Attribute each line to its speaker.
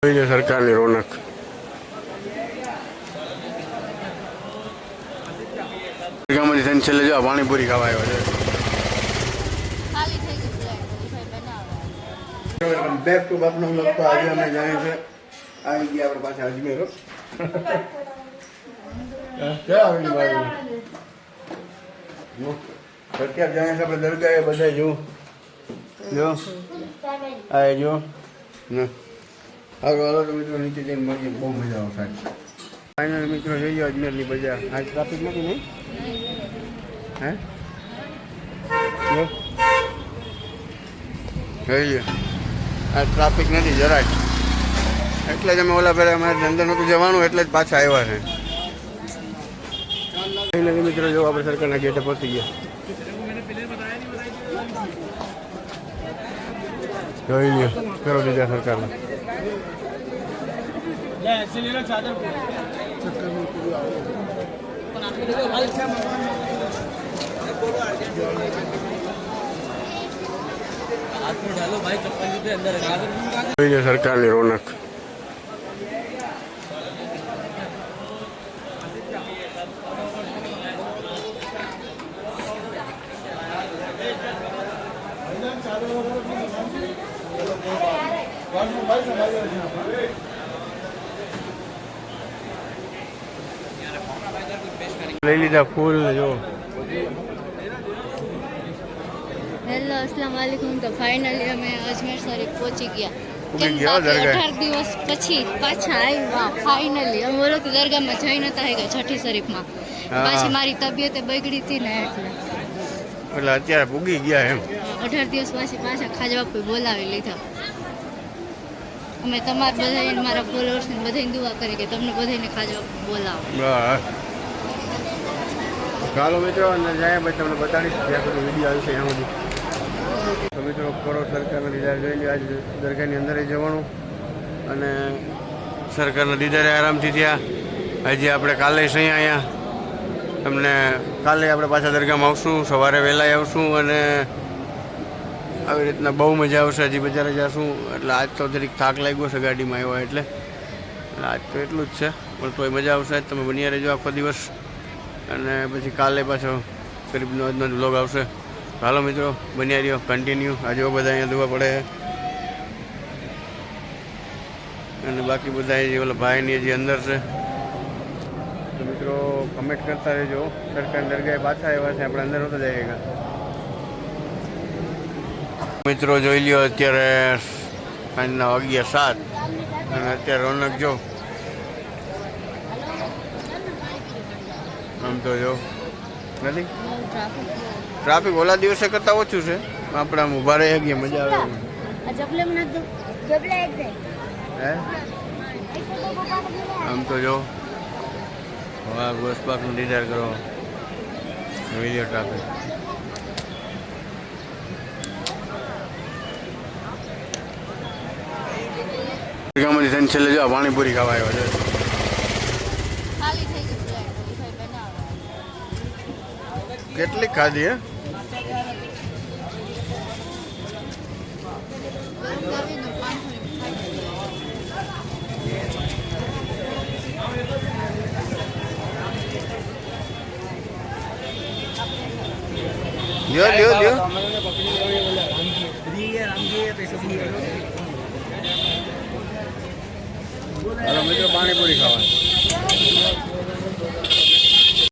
Speaker 1: સરકારની રોનક છેલ્લે જો પાણીપુરી ખાવા આવ્યો છે બેક ટુ બાપનો વ્લોગ તો આજે અમે જાણીએ છે આવી ગયા આપણે પાછા અજમેર અત્યારે જાણીએ છે આપણે દરગાહે બધા જો આ જો હાલો હાલો તો મિત્રો નીચે જઈને મળીએ બહુ મજા આવશે ફાઇનલ મિત્રો જોઈએ અજમેરની બજાર આજ ટ્રાફિક નથી નહીં હે જો જોઈએ આ ટ્રાફિક નથી જરાય એટલે જ અમે ઓલા પહેલાં અમારે અંદર નહોતું જવાનું એટલે જ પાછા આવ્યા છે ફાઇનલી મિત્રો જો આપણે સરકારના ગેટે પહોંચી ગયા જોઈ લ્યો કરો દીધા સરકારના સરકારની રોનક લઈ લીધા ફૂલ જો
Speaker 2: હેલો અસ્સલામ વાલેકુમ તો ફાઇનલી અમે અજમેર શરીફ પહોંચી ગયા કેમ 18 દિવસ પછી પાછા આવ્યા ફાઇનલી અમે બોલો તો દરગાહમાં જઈ નતા ગયા છઠ્ઠી શરીફમાં પાછી મારી તબિયત બગડી હતી ને
Speaker 1: એટલે અત્યારે પૂગી ગયા એમ
Speaker 2: 18 દિવસ પછી પાછા ખાજવા કોઈ બોલાવી લીધા અમે તમારા બધા મારા ફોલોઅર્સને બધાને દુઆ કરી કે તમને બધાને ખાજવા બોલાવો
Speaker 1: ચાલો મિત્રો અંદર જાય પછી તમને બતાડીશ જ્યાં સુધી વિડીયો આવશે ત્યાં સુધી તો મિત્રો કરો સરકારના દીદાર જોઈ લે આજ દરગાહની અંદર જવાનું અને સરકારના દીદારે આરામથી થયા હજી આપણે કાલે છે અહીંયા તમને કાલે આપણે પાછા દરગાહમાં આવશું સવારે વહેલા આવશું અને આવી રીતના બહુ મજા આવશે હજી બજારે જશું એટલે આજ તો જરીક થાક લાગ્યો છે ગાડીમાં આવ્યા એટલે આજ તો એટલું જ છે પણ તોય મજા આવશે તમે બન્યા રહેજો આખો દિવસ અને પછી કાલે પાછો ગરીબનો આજનો વ્લોગ આવશે હાલો મિત્રો બન્યા રહ્યો કન્ટિન્યુ આજે બધા અહીંયા દુવા પડે અને બાકી બધા જે ઓલા ભાઈની હજી અંદર છે તો મિત્રો કમેન્ટ કરતા રહેજો સરકાર દરગાહે પાછા આવ્યા છે આપણે અંદર નહોતા જઈએ મિત્રો જોઈ લ્યો અત્યારે સાંજના વાગ્યા 7 અને અત્યારે રોનક જો આમ તો જો નથી ટ્રાફિક ઓલા દિવસે કરતાં ઓછું છે આપણે આમ ઊભા રહી ગયા મજા આવે હે આમ તો જો હા બસ પાકનું દીદાર કરો જોઈ લો ટ્રાફિક છેલ્લે જો પાણીપુરી ખાવા આવ્યો છે કેટલી ખાધી હે લ્યો લ્યો લ્યો હાલો મિત્રો પાણીપુરી ખાવા